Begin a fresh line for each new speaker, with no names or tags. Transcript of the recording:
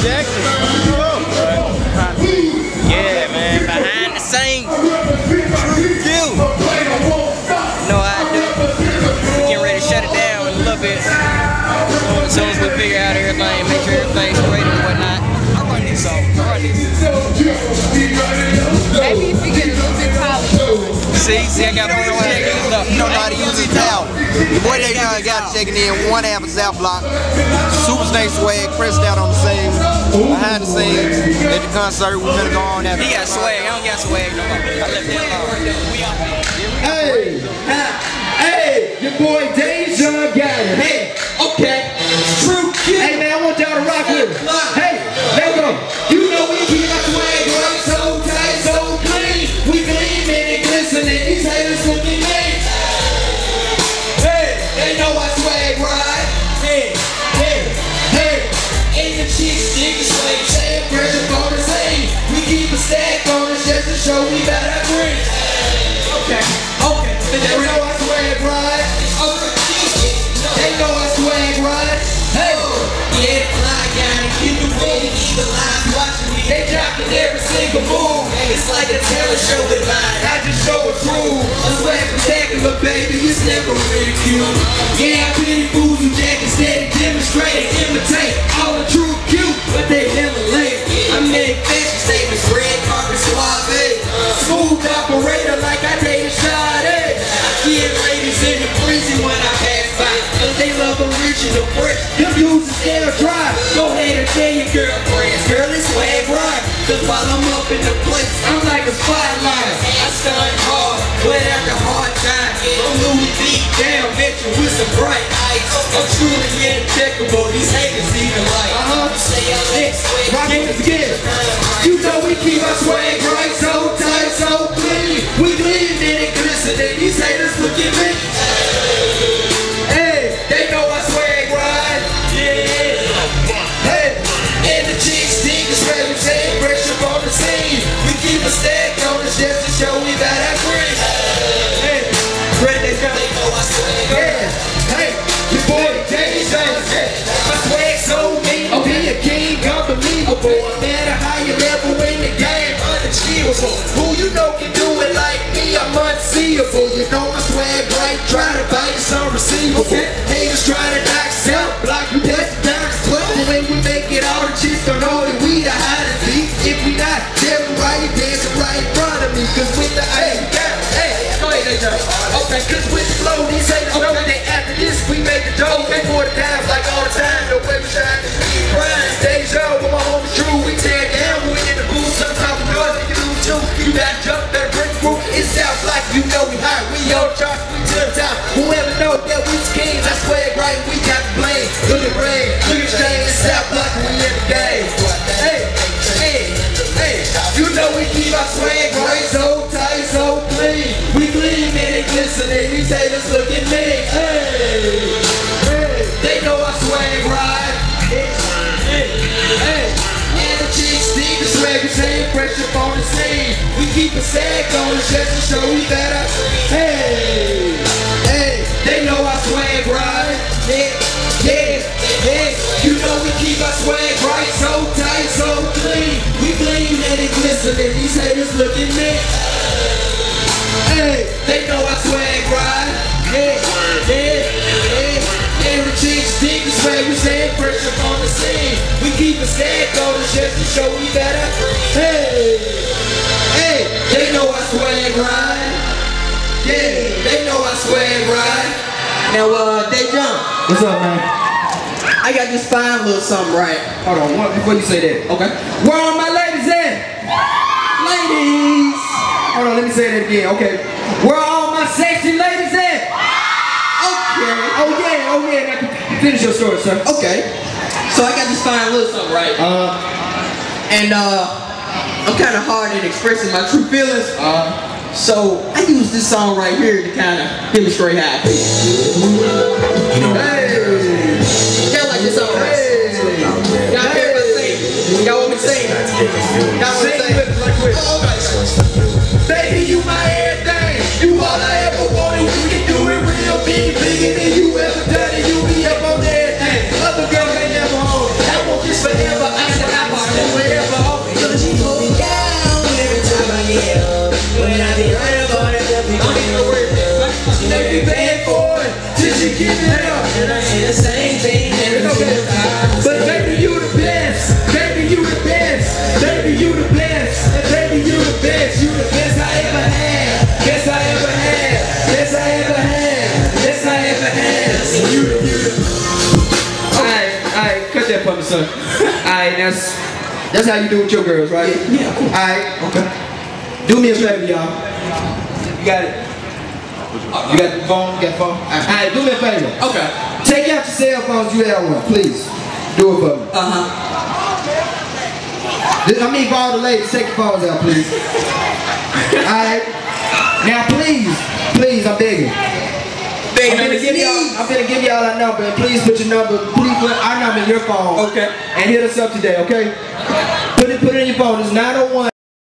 Exactly. Yeah, man. Behind the scenes. You know how I do. We're getting ready to shut it down in a little bit. As soon as we figure out everything, make sure everything's straight and whatnot. I run this off.
Maybe if you get a little bit taller.
See, I got to check it up.
You don't know how to use his towel. The boy they got checking in, one half of SouthBlock. Super Snake Swag, Chris out on the scene, behind the scenes, at the concert. We're gonna go on after.
He got swag. I don't got swag no more. I left that alone.
Hey, your boy Deja got it. Hey, okay. True kid. Hey man, I want y'all to rock with it. Hey, let's go. You know we keep our swag right, so tight, so clean. We gleaming and glistening. These haters looking mean. Hey, they know our swag right. Hey, ain't the chicks dig the swag, saying pressure for the same. We keep a stack on us just to show we got our green. Okay. They know our swag right. They know our swag right. Hey, yeah, fly guy, keep it ready, keep the line watching me. They jocking every single move. It's like a talent show with mine. I just show it through. A swag spectacular, baby. It's never ridiculed. Yeah, I pity fools who jack instead of demonstrate and imitate all the true cute, but they never late. I make fashion statements, red carpet suave, smooth operator like I dated Sade. I get ladies in the prison when I pass by, cause they love original fresh. Them dudes is still dry. Go ahead and tell your girlfriends, girl, it's swag right. Cause while I'm up in the place, I'm like a spotlight. I stun hard, but after hard time, I'm Louis V down, venture with some bright eyes. I'm truly impeccable, these haters even like. Say I like swag, rock it again. You know we keep our swag right, so tight, so clean. We gleaming and glistening, these haters look at me. Hey, they know our swag right. Yeah. Hey, and the chicks think it's ready, say pressure on the scene. We keep a stack on us just to show we got our green. Hey, they know our swag. Yeah. Hey, your boy Deja. My swag so mean. Oh, he a king, unbelievable. No matter how you level in the game, unachievable. Who you know can do it like me? I'm unseeable. You know my swag right. Try to bite it's unreceivable. Haters try to knock SouthBlock. You test the down as 12. When we make it, all the chicks don't know that we the hottest beat. If we not, tell me why you dancing right in front of me. Cause with the go ahead, Deja. Okay, cause with the flow, these haters know that after this we make the dough. Make more times like all the time. No way we shine. Grind, Deja, with my homie Drew, we tear down. We in the booth, some type of noise that you do too. You gotta jump, better break through. It's SouthBlock, you know we hot. We on charts, we to the top. Whoever know that we kings, I swear right, we got the blame. Look at Ray, look at Shane, it's SouthBlock, we in the game. Hey, you know we keep our swag right, so tight, so clean. We gleaming and glistening, these haters look at me. Hey, they know our swag right. And the chicks think the swag is saying pressure on the scene. We keep a sack on us just to show we better. Hey, they know our swag right. Yeah. You know we keep our swag right, so tight, so clean. We gleam and it glistening, these haters look at me. Hey, they know our swag right. Yeah. And the chicks dig the swag, we saying pressure on the scene. We keep a stack on us just to show we better. Hey, they know our swag right. Yeah, they know our swag right. Now, Deja. What's up, man? I got this fine little something right. Hold on, before you say that. Okay. Where are my ladies at? Ladies! Hold on, let me say that again. Okay. Where are all my sexy ladies at? Okay. Oh yeah. Now, finish your story, sir. Okay. So I got this fine little something right. And I'm kind of hard at expressing my true feelings. So I use this song right here to kind of demonstrate how I feel. Y'all like this song, right? Y'all care if I sing? Y'all want me to sing? Y'all want me to sing? Baby, you my everything. You all I ever wanted. We can do it real big, bigger than you ever done it. You be up on everything. Other girls ain't never home. I want this forever. I said But baby, you the best. Baby, you the best. Baby, you the best. And baby, you the best. You the best I ever had. Best I ever had. Best I ever had. Best I ever had. You the. Alright, cut that for me, son. Alright, that's how you do with your girls, right? Yeah, cool. Alright, okay. Do me a favor, y'all. You got it? You got the phone? You got the phone? Alright, do me a favor. Okay. Take out your cell phones, you have one, please. Do it for me. I mean, for all the ladies, take your phones out, please. Alright? Now, please, I'm begging. I'm gonna give y'all a number, and please put your number, please put our number in your phone. Okay. And hit us up today, okay? Put it in your phone. It's 901.